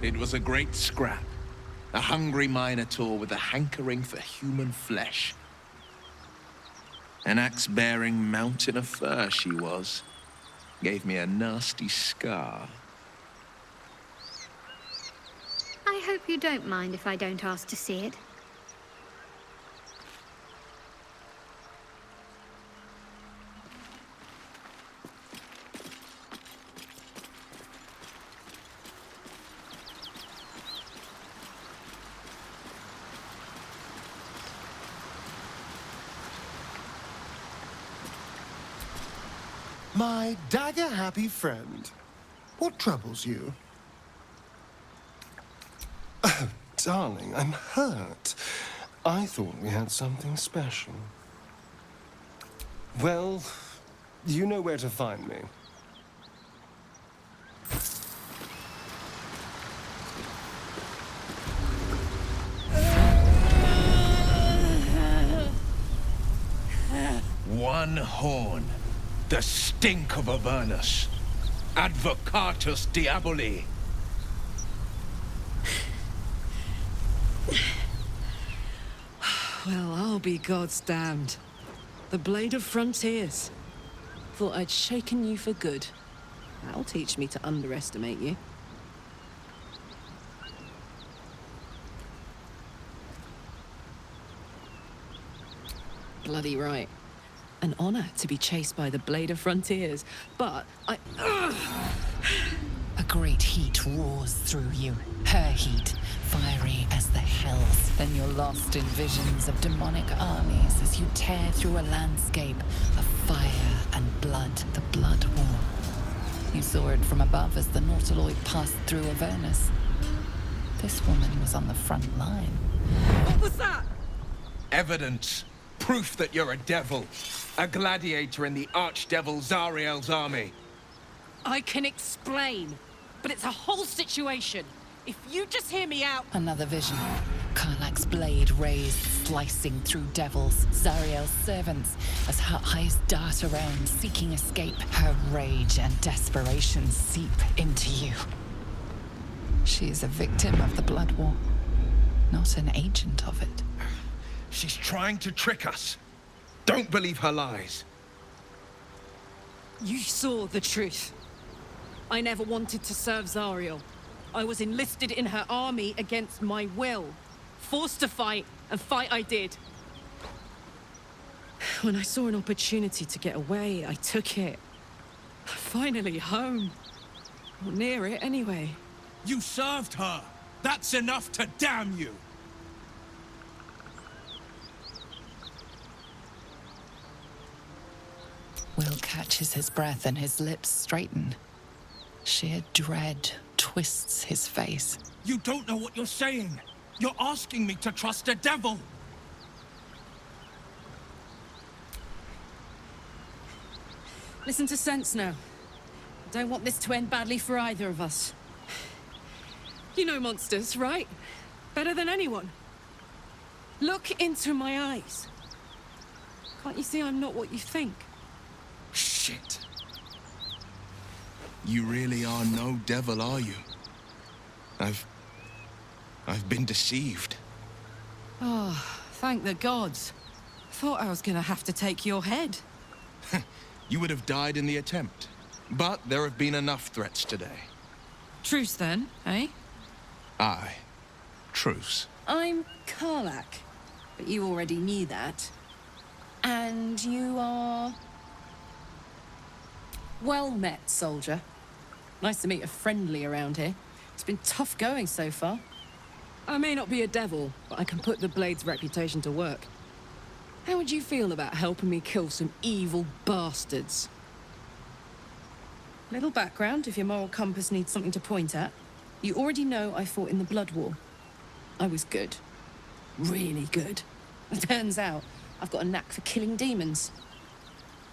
It was a great scrap. A hungry minotaur with a hankering for human flesh. An axe-bearing mountain of fur she was. Gave me a nasty scar. I hope you don't mind if I don't ask to see it. My dagger-happy friend, what troubles you? Oh, darling, I'm hurt. I thought we had something special. Well, you know where to find me. One horn. The stink of Avernus. Advocatus Diaboli. Well, I'll be God's damned. The Blade of Frontiers. Thought I'd shaken you for good. That'll teach me to underestimate you. Bloody right. An honor to be chased by the Blade of Frontiers, but A great heat roars through you. Her heat, fiery as the hells. Then you're lost in visions of demonic armies as you tear through a landscape of fire and blood. The Blood War. You saw it from above as the Nautiloid passed through Avernus. This woman was on the front line. what was that? Evidence. Proof that you're a devil. A gladiator in the archdevil Zariel's army. I can explain, but it's a whole situation. If you just hear me out... Another vision. Karlack's blade raised, slicing through devils, Zariel's servants, as her eyes dart around, seeking escape. Her rage and desperation seep into you. She is a victim of the Blood War, not an agent of it. She's trying to trick us. Don't believe her lies. You saw the truth. I never wanted to serve Zariel. I was enlisted in her army against my will. Forced to fight, and fight I did. When I saw an opportunity to get away, I took it. Finally home. Or near it, anyway. You served her. That's enough to damn you. Will catches his breath and his lips straighten. Sheer dread twists his face. You don't know what you're saying. You're asking me to trust a devil. Listen to sense now. I don't want this to end badly for either of us. You know monsters, right? Better than anyone. Look into my eyes. Can't you see I'm not what you think? Shit. You really are no devil, are you? I've been deceived. Oh, thank the gods. Thought I was gonna have to take your head. You would have died in the attempt. But there have been enough threats today. Truce then, eh? Aye. Truce. I'm Karlack, but you already knew that. And you are... Well met, soldier. Nice to meet a friendly around here. It's been tough going so far. I may not be a devil, but I can put the Blade's reputation to work. How would you feel about helping me kill some evil bastards? Little background, if your moral compass needs something to point at. You already know I fought in the Blood War. I was good. Really good. It turns out I've got a knack for killing demons.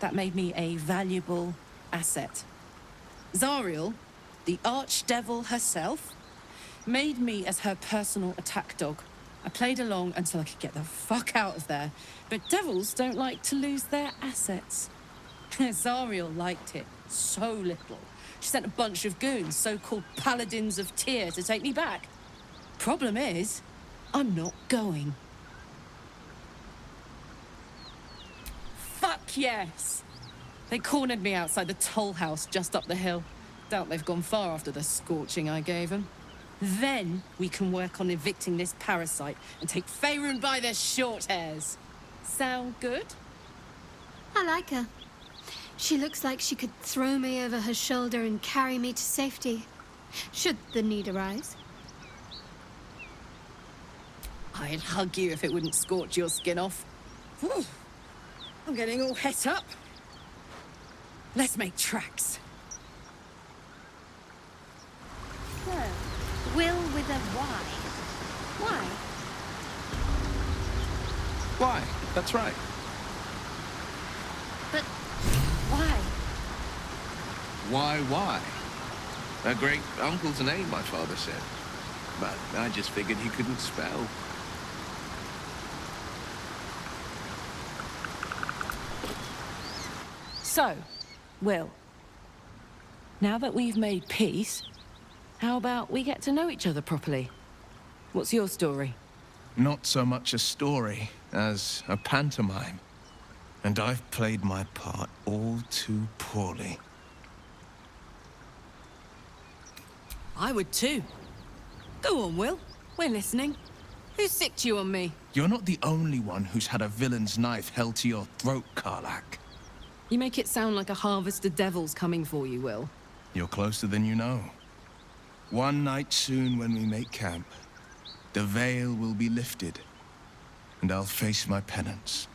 That made me a valuable asset. Zariel, the archdevil herself, made me as her personal attack dog. I played along until I could get the fuck out of there. But devils don't like to lose their assets. Zariel liked it so little. She sent a bunch of goons, so-called paladins of Tyr, to take me back. Problem is, I'm not going. Fuck yes! They cornered me outside the toll house just up the hill. Doubt they've gone far after the scorching I gave them. Then we can work on evicting this parasite and take Faerun by the short hairs. Sound good? I like her. She looks like she could throw me over her shoulder and carry me to safety, should the need arise. I'd hug you if it wouldn't scorch your skin off. Whew. I'm getting all het up. Let's make tracks. So, Will with a Y. Why? Why? That's right. But why? Why? A great uncle's name, my father said. But I just figured he couldn't spell. So, Will, now that we've made peace, how about we get to know each other properly? What's your story? Not so much a story as a pantomime. And I've played my part all too poorly. I would too. Go on, Will. We're listening. Who sicked you on me? You're not the only one who's had a villain's knife held to your throat, Karlack. You make it sound like a harvest of devils coming for you, Will. You're closer than you know. One night soon when we make camp, the veil will be lifted, and I'll face my penance.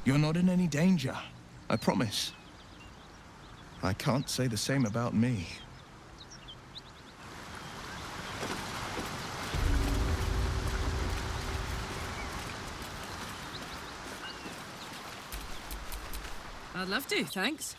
You're not in any danger, I promise. I can't say the same about me. I'd love to, thanks.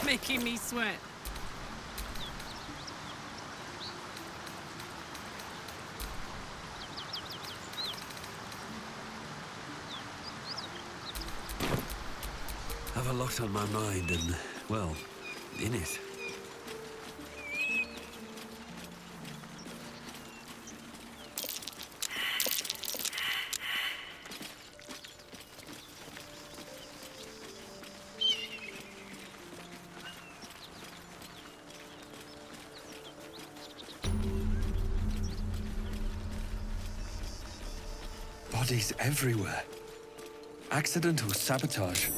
Making me sweat. Have a lot on my mind and, well, in it. Bodies everywhere. Accidental sabotage.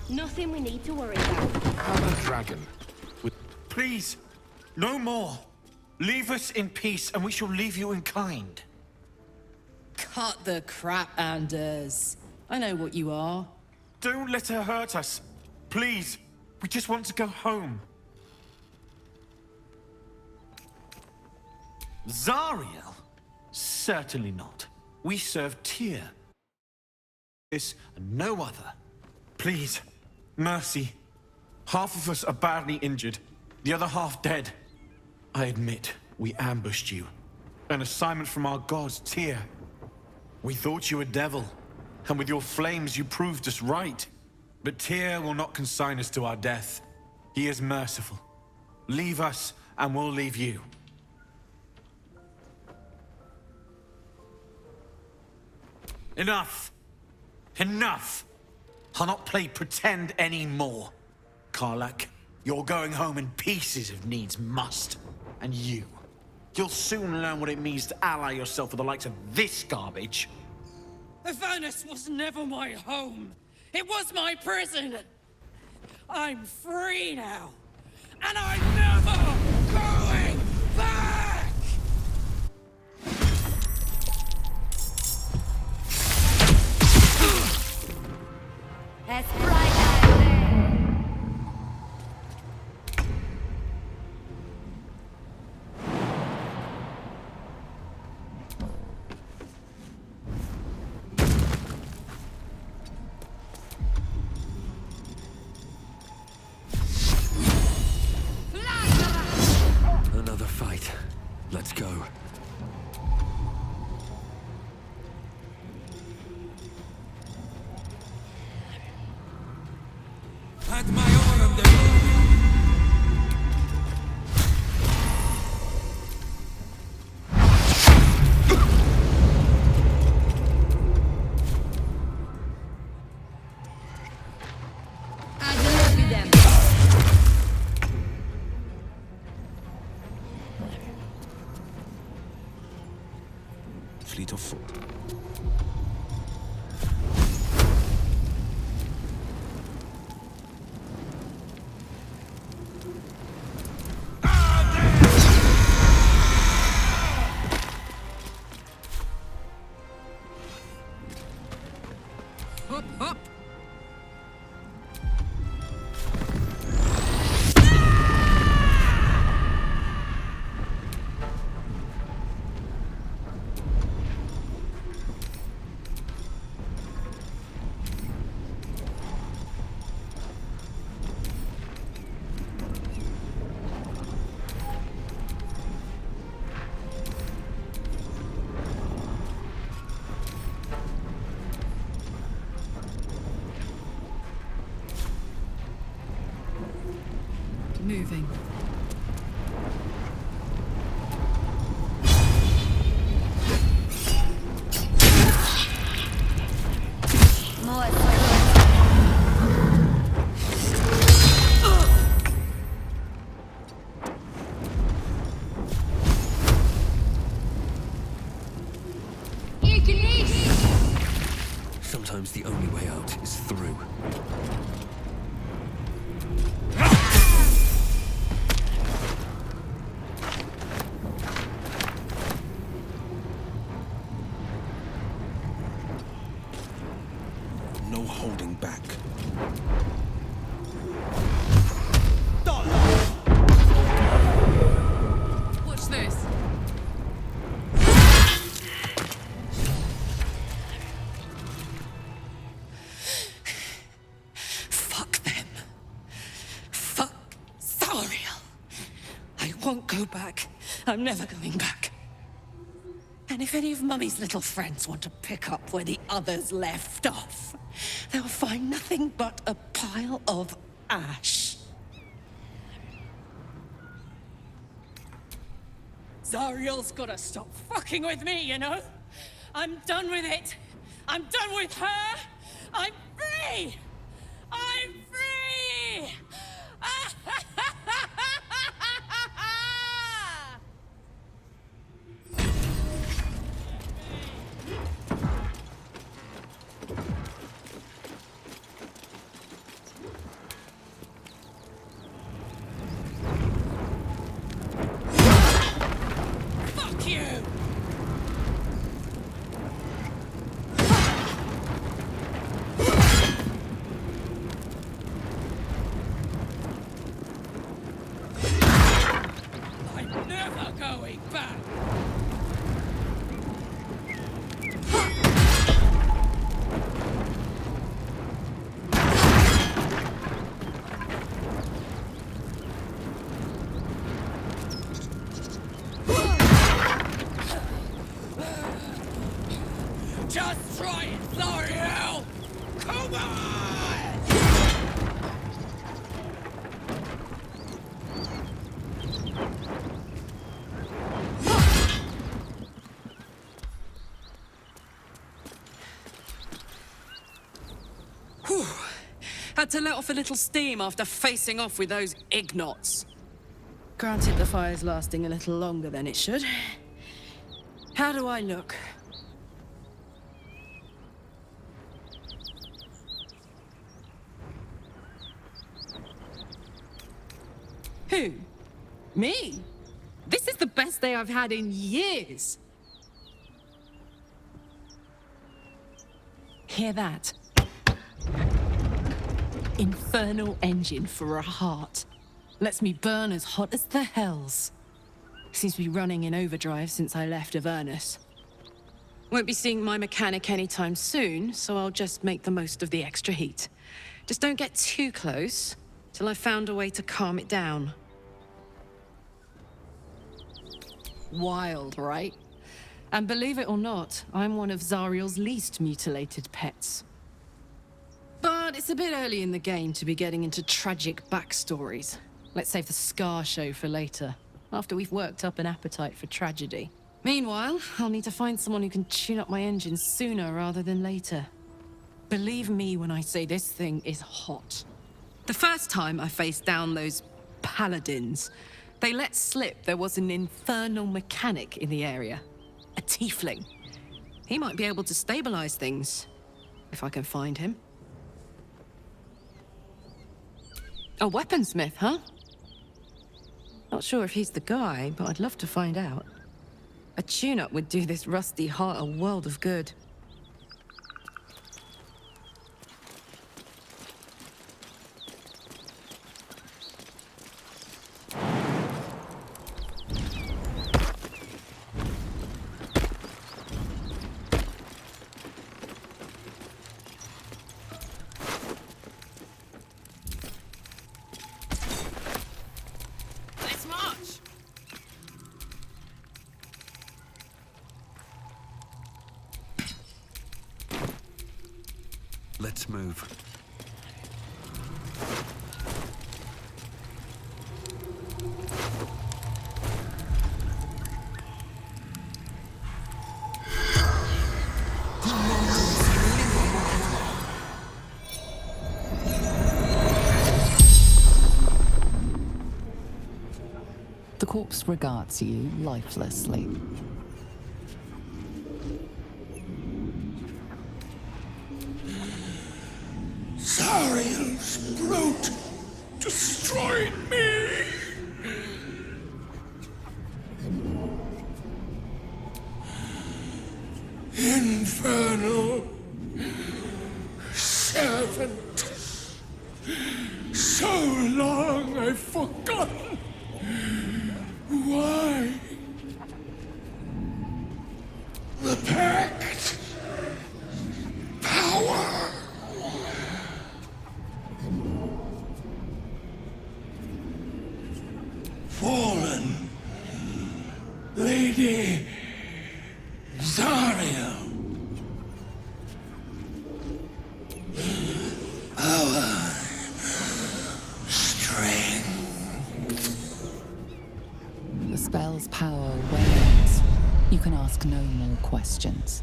Nothing we need to worry about. I'm a dragon. Please, no more. Leave us in peace, and we shall leave you in kind. Cut the crap, Anders. I know what you are. Don't let her hurt us. Please, we just want to go home. Zariel? Certainly not. We serve Tyr. This and no other. Please, mercy. Half of us are badly injured, the other half dead. I admit, we ambushed you. An assignment from our god, Tyr. We thought you a devil, and with your flames you proved us right. But Tyr will not consign us to our death. He is merciful. Leave us, and we'll leave you. Enough! Enough! I'll not play pretend anymore. Karlack, you're going home in pieces if needs must. And you, You'll soon learn what it means to ally yourself with the likes of this garbage. The furnace was never my home. It was my prison. I'm free now. And I'm never going back! That's right. Another fight. Let's go. Had my own on the move. I deliver them. Fleet of foot. Up, up. Moving. More. Sometimes the only way out is through. No holding back. Watch this. Fuck them. Fuck Zariel. I won't go back. I'm never going back. And if any of Mummy's little friends want to pick up where the others left off, they'll find nothing but a pile of ash. Zariel's gotta stop fucking with me, you know? I'm done with it. I'm done with her. I'm free. I'm free. Fuck you. I'm never going back. Just try it, Zariel! Come on! Whew. Had to let off a little steam after facing off with those ignots. Granted, the fire's lasting a little longer than it should. How do I look? Who? Me? This is the best day I've had in years! Hear that? Infernal engine for a heart. Lets me burn as hot as the hells. Seems to be running in overdrive since I left Avernus. Won't be seeing my mechanic anytime soon, so I'll just make the most of the extra heat. Just don't get too close, till I've found a way to calm it down. Wild, right? And believe it or not, I'm one of Zariel's least mutilated pets. But it's a bit early in the game to be getting into tragic backstories. Let's save the Scar show for later, after we've worked up an appetite for tragedy. Meanwhile, I'll need to find someone who can tune up my engine sooner rather than later. Believe me when I say this thing is hot. The first time I faced down those paladins, they let slip there was an infernal mechanic in the area. A tiefling. He might be able to stabilize things, if I can find him. A weaponsmith, huh? Not sure if he's the guy, but I'd love to find out. A tune-up would do this rusty heart a world of good. Let's move. The corpse regards you lifelessly. Zariel's brute destroyed me! Infernal servant. So long I've forgotten why. The pact. Power. Fallen Lady Zariel. Our strength. The spell's power wanes. You can ask no more questions.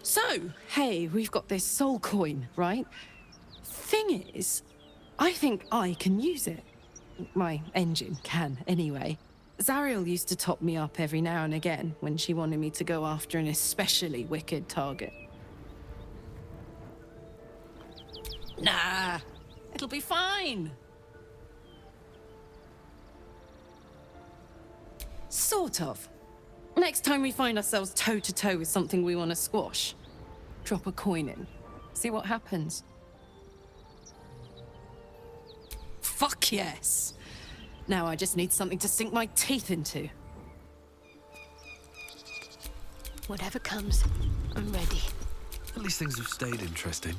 So, hey, we've got this soul coin, right? Thing is, I think I can use it. My engine can, anyway. Zariel used to top me up every now and again when she wanted me to go after an especially wicked target. Nah, it'll be fine. Sort of. Next time we find ourselves toe-to-toe with something we want to squash, drop a coin in. See what happens. Fuck yes! Now I just need something to sink my teeth into. Whatever comes, I'm ready. At least things have stayed interesting.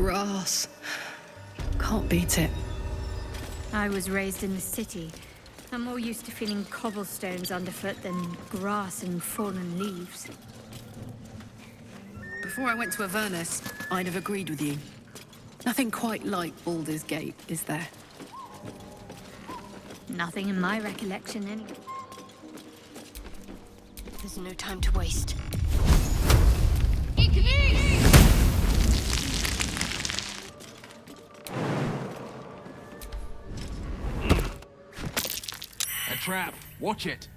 grass. Can't beat it. I was raised in the city. I'm more used to feeling cobblestones underfoot than grass and fallen leaves. Before I went to Avernus, I'd have agreed with you. Nothing quite like Baldur's Gate, is there? Nothing in my recollection, anyway. There's no time to waste. A trap! Watch it!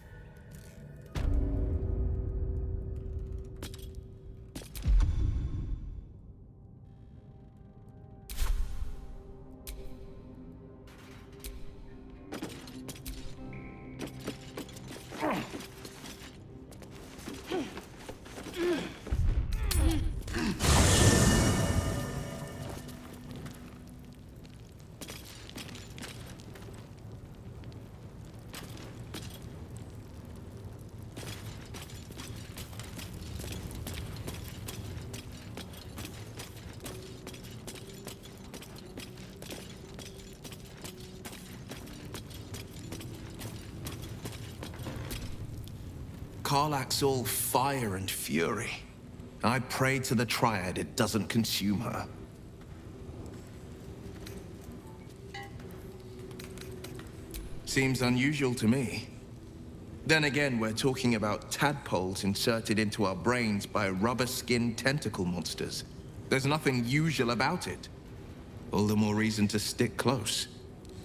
Karlack's all fire and fury. I pray to the Triad it doesn't consume her. Seems unusual to me. Then again, we're talking about tadpoles inserted into our brains by rubber-skinned tentacle monsters. There's nothing usual about it. All the more reason to stick close.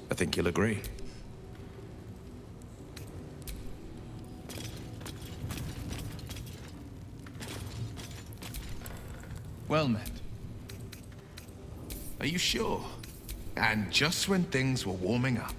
I think you'll agree. Well met. Are you sure? And just when things were warming up.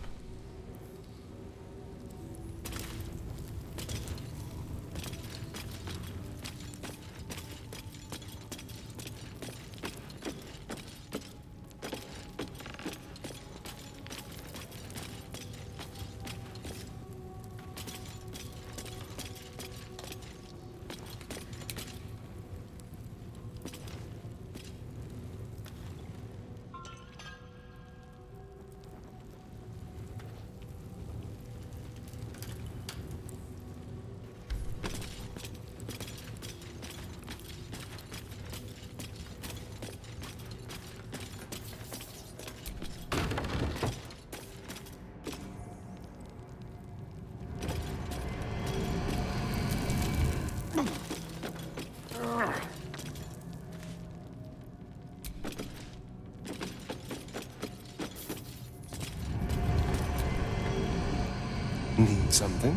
Need something?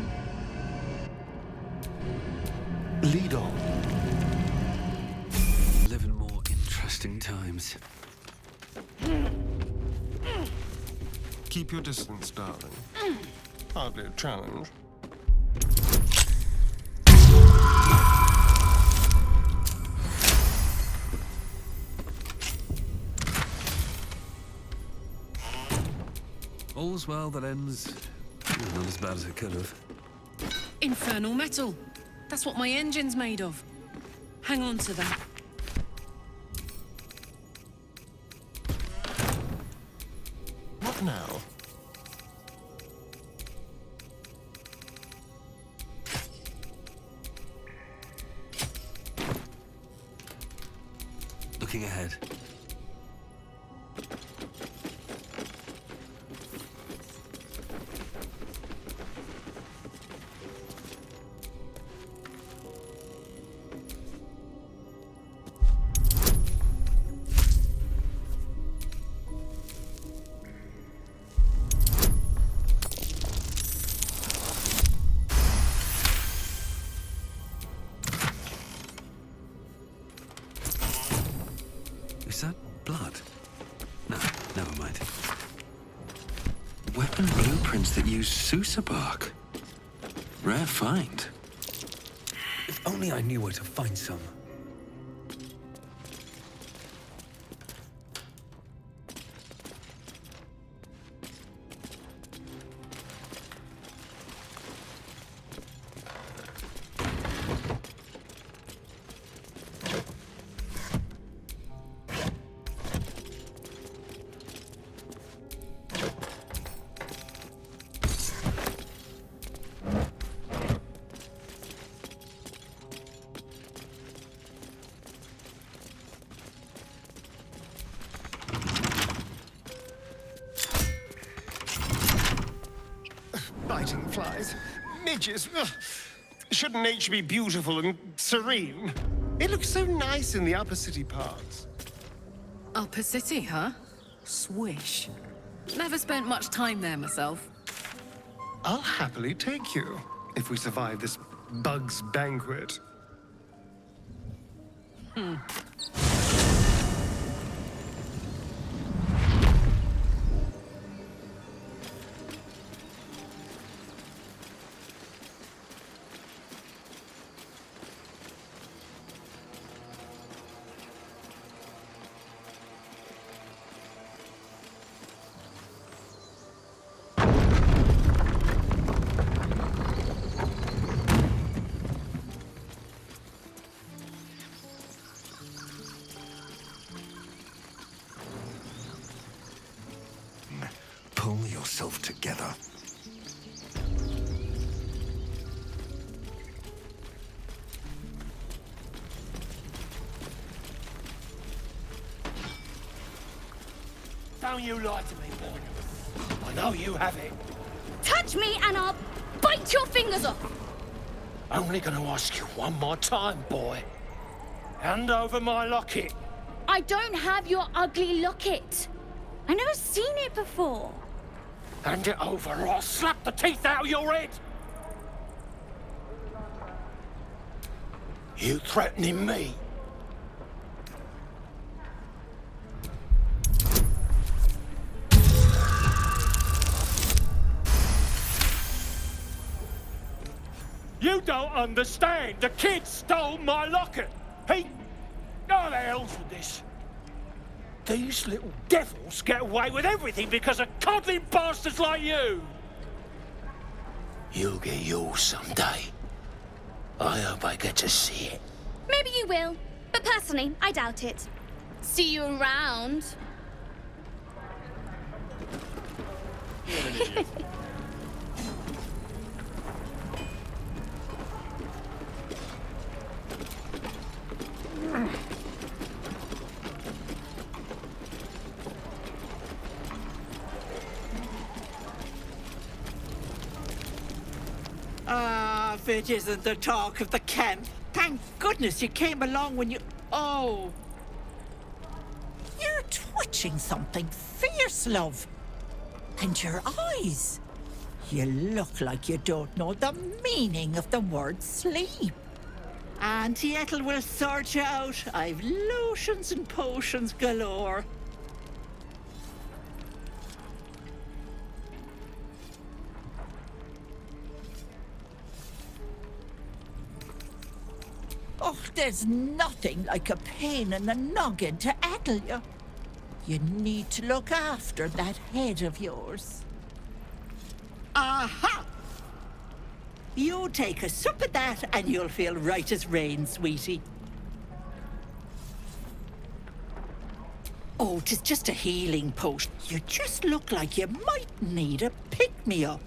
Lead on. Live in more interesting times. Keep your distance, darling. Hardly a challenge. All's well that ends. Not as bad as it could have. Infernal metal. That's what my engine's made of. Hang on to that. What now? Looking ahead. Is that blood? No, never mind. Weapon blueprints that use Sousa bark. Rare find. If only I knew where to find some. fighting flies. Midges. Ugh. Shouldn't nature be beautiful and serene? It looks so nice in the upper city parts. Upper City, huh? Swish. Never spent much time there myself. I'll happily take you, if we survive this bug's banquet. Pull yourself together. Don't you lie to me, boy. I know you have it. Touch me and I'll bite your fingers off. Only gonna ask you one more time, boy. Hand over my locket. I don't have your ugly locket. I've never seen it before. Hand it over or I'll slap the teeth out of your head. You threatening me? You don't understand. The kid stole my locket. He... Oh, the hell's with this? These little devils get away with everything because of coddling bastards like you. You'll get yours someday. I hope I get to see it. Maybe you will, but personally, I doubt it. See you around. Ah, if it isn't the talk of the camp. Thank goodness you came along when you... Oh. You're twitching something fierce, love. And your eyes. You look like you don't know the meaning of the word sleep. Auntie Ethel will sort you out. I've lotions and potions galore. Oh, there's nothing like a pain in the noggin to addle you. You need to look after that head of yours. Aha! You take a sup of that and you'll feel right as rain, sweetie. Oh, 'tis just a healing potion. You just look like you might need a pick-me-up.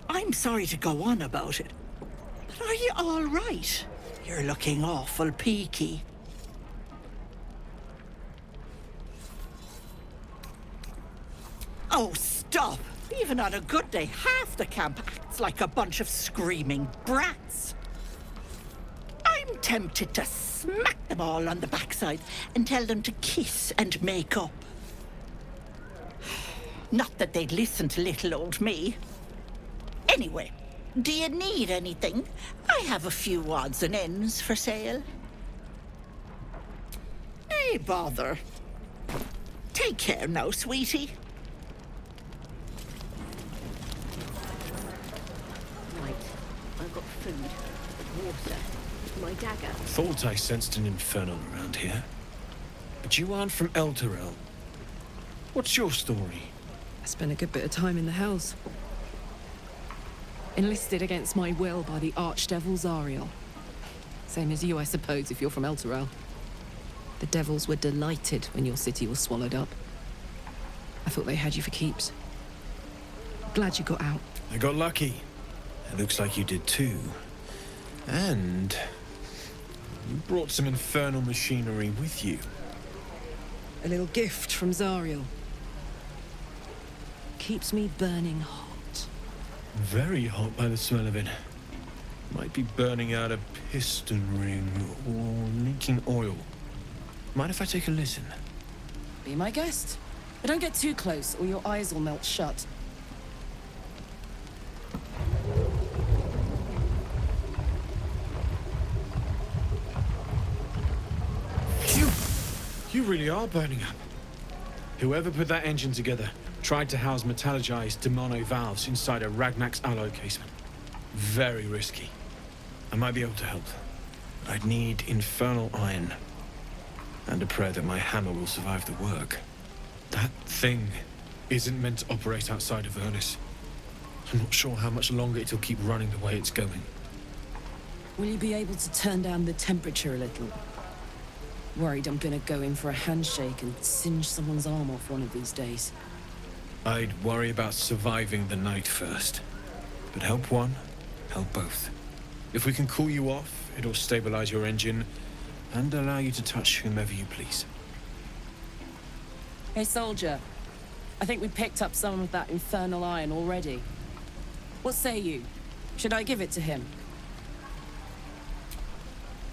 I'm sorry to go on about it, but are you all right? You're looking awful peaky. Oh, stop! Even on a good day, half the camp acts like a bunch of screaming brats. I'm tempted to smack them all on the backside and tell them to kiss and make up. Not that they'd listen to little old me. Anyway, do you need anything? I have a few odds and ends for sale. Hey, bother. Take care now, sweetie. Right. I've got food, water, my dagger. Thought I sensed an infernal around here. But you aren't from Elturel. What's your story? I spent a good bit of time in the Hells. Enlisted against my will by the Archdevil Zariel. Same as you, I suppose, if you're from Elturel. The devils were delighted when your city was swallowed up. I thought they had you for keeps. Glad you got out. I got lucky. It looks like you did too. And you brought some infernal machinery with you. A little gift from Zariel. Keeps me burning hot. Very hot by the smell of it. Might be burning out a piston ring or leaking oil. Mind if I take a listen? Be my guest. But don't get too close or your eyes will melt shut. Phew! You really are burning up. Whoever put that engine together tried to house metallogized demono valves inside a Ragnak's alloy casement. Very risky. I might be able to help. But I'd need infernal iron. And a prayer that my hammer will survive the work. That thing isn't meant to operate outside of Vernus. I'm not sure how much longer it'll keep running the way it's going. Will you be able to turn down the temperature a little? Worried I'm gonna go in for a handshake and singe someone's arm off one of these days. I'd worry about surviving the night first. But help one, help both. If we can cool you off, it'll stabilize your engine and allow you to touch whomever you please. Hey, soldier. I think we picked up some of that infernal iron already. What say you? Should I give it to him?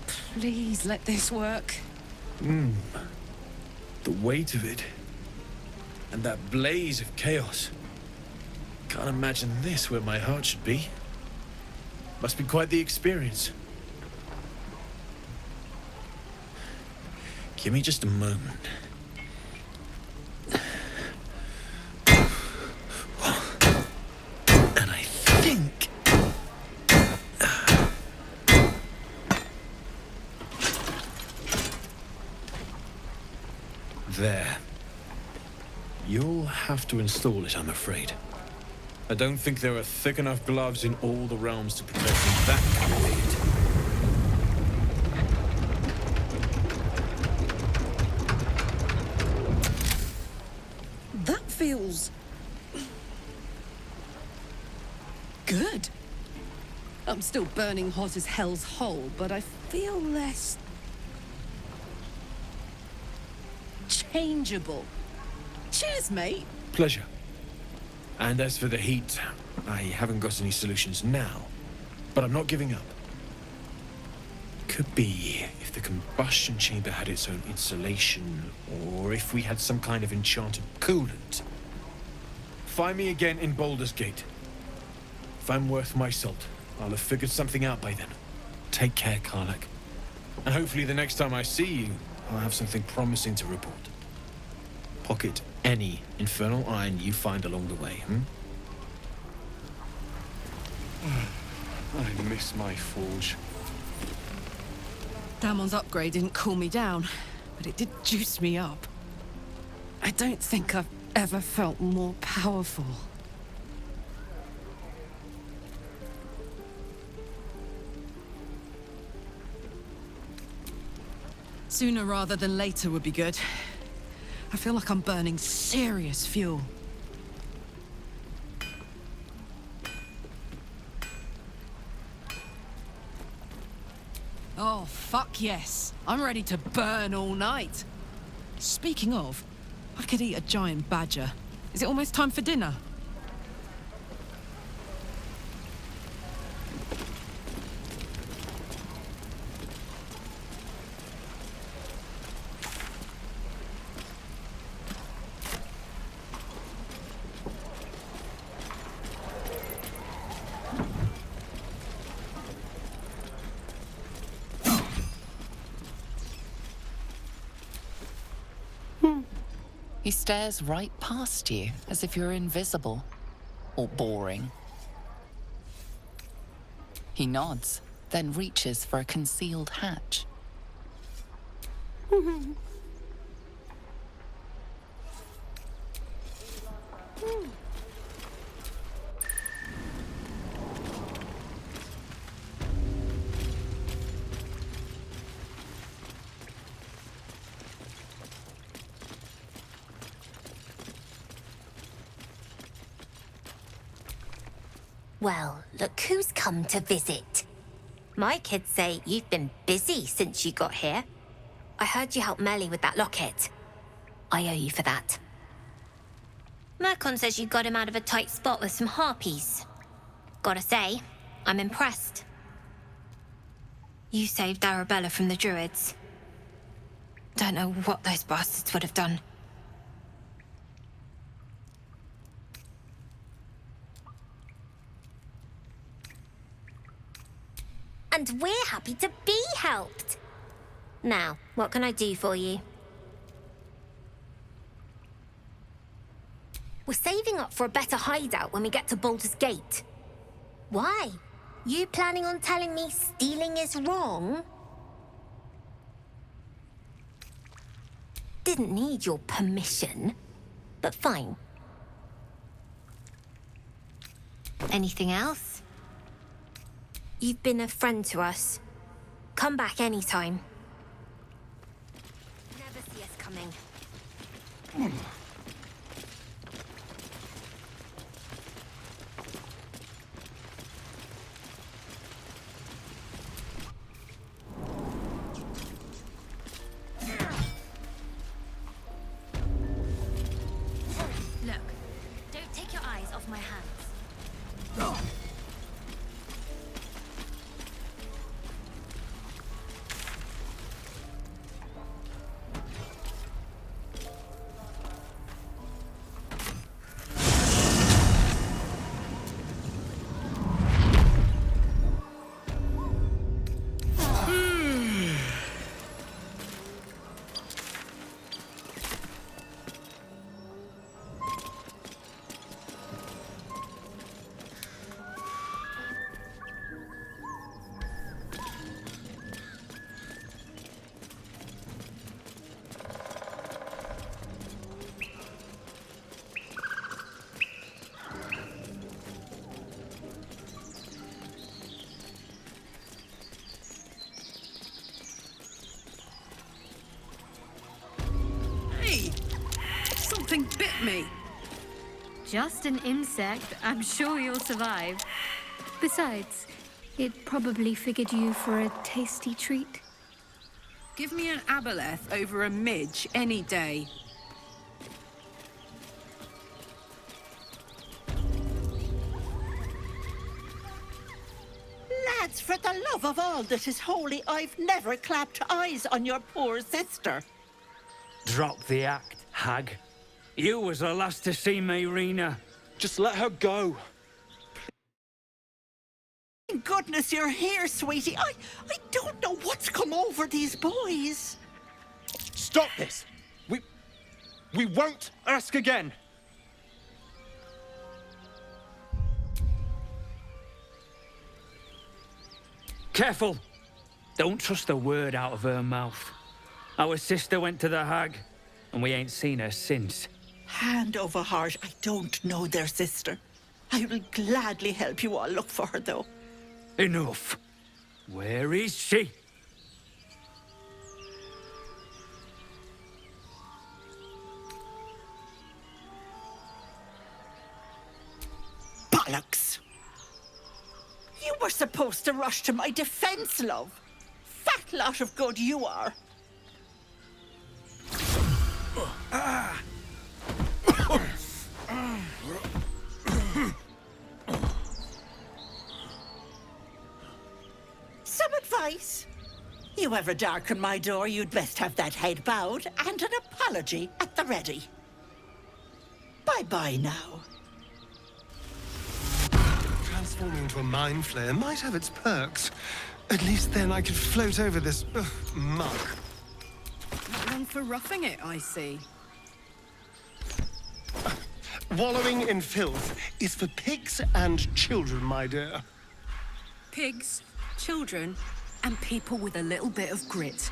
Please let this work. The weight of it. And that blaze of chaos. Can't imagine this where my heart should be. Must be quite the experience. Give me just a moment. And I think... There. You'll have to install it, I'm afraid. I don't think there are thick enough gloves in all the realms to protect from that kind of hit. That feels... good. I'm still burning hot as hell's hole, but I feel less... changeable. Cheers, mate. Pleasure. And as for the heat, I haven't got any solutions now, but I'm not giving up. Could be if the combustion chamber had its own insulation, or if we had some kind of enchanted coolant. Find me again in Baldur's Gate. If I'm worth my salt, I'll have figured something out by then. Take care, Karlack. And hopefully the next time I see you, I'll have something promising to report. Pocket any infernal iron you find along the way, I miss my forge. Damon's upgrade didn't cool me down, but it did juice me up. I don't think I've ever felt more powerful. Sooner rather than later would be good. I feel like I'm burning serious fuel. Oh, fuck yes. I'm ready to burn all night. Speaking of, I could eat a giant badger. Is it almost time for dinner? He stares right past you, as if you're invisible. Or boring. He nods, then reaches for a concealed hatch. Well, look who's come to visit. My kids say you've been busy since you got here. I heard you helped Melly with that locket. I owe you for that. Mercon says you got him out of a tight spot with some harpies. Gotta say, I'm impressed. You saved Arabella from the Druids. Don't know what those bastards would have done. And we're happy to be helped. Now, what can I do for you? We're saving up for a better hideout when we get to Baldur's Gate. Why? You planning on telling me stealing is wrong? Didn't need your permission, but fine. Anything else? You've been a friend to us. Come back anytime. Never see us coming. Look, don't take your eyes off my hands. Something bit me. Just an insect. I'm sure you'll survive. Besides, it probably figured you for a tasty treat. Give me an aboleth over a midge any day. Lads, for the love of all that is holy, I've never clapped eyes on your poor sister. Drop the act, hag. You was the last to see me, Rena. Just let her go. Thank goodness you're here, sweetie. I don't know what's come over these boys. Stop this! We won't ask again. Careful! Don't trust a word out of her mouth. Our sister went to the hag, and we ain't seen her since. Hand over heart, I don't know their sister. I will gladly help you all look for her, though. Enough. Where is she? Bollocks! You were supposed to rush to my defense, love. Fat lot of good you are. Some advice? You ever darken my door, you'd best have that head bowed and an apology at the ready. Bye-bye now. Transforming into a mind flayer might have its perks. At least then I could float over this muck. Not one for roughing it, I see. Wallowing in filth is for pigs and children, my dear. Pigs, children, and people with a little bit of grit.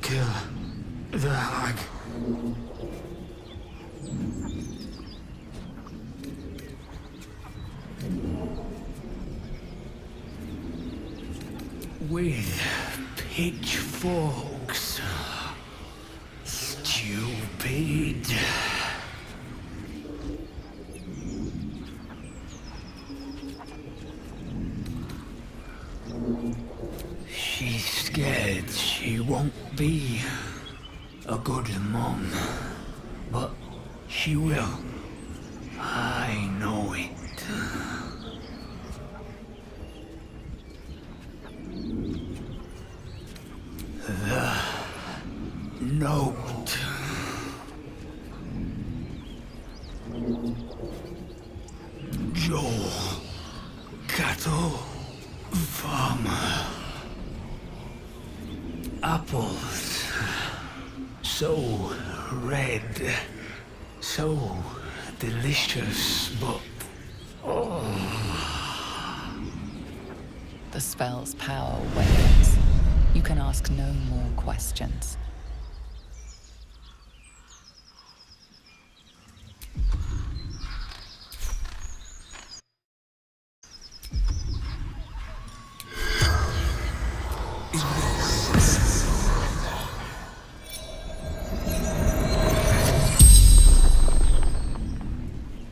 Kill the hag. With pitchforks. Stupid. She scared she won't be a good mom, but she will. I know it. The note. Joel, cattle farmer. Apples, so red, so delicious, but The spell's power wanes. You can ask no more questions.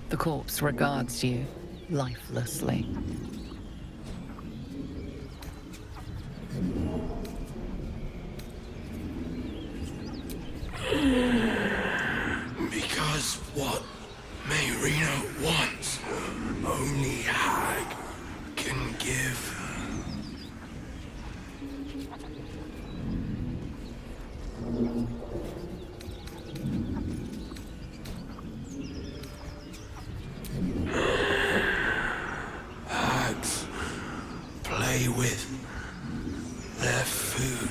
The corpse regards you lifelessly. because what Mayrina wants, only Hag can give. Hags play with their food.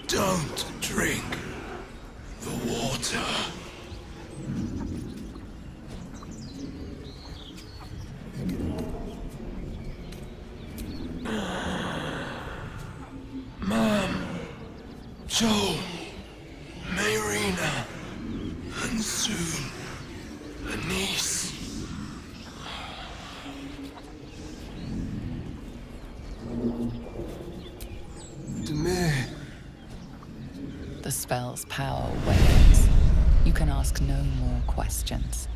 Don't drink the water. Mom, Joel, Mayrina, and soon a niece. Demir. The spell's power wanes. You can ask no more questions.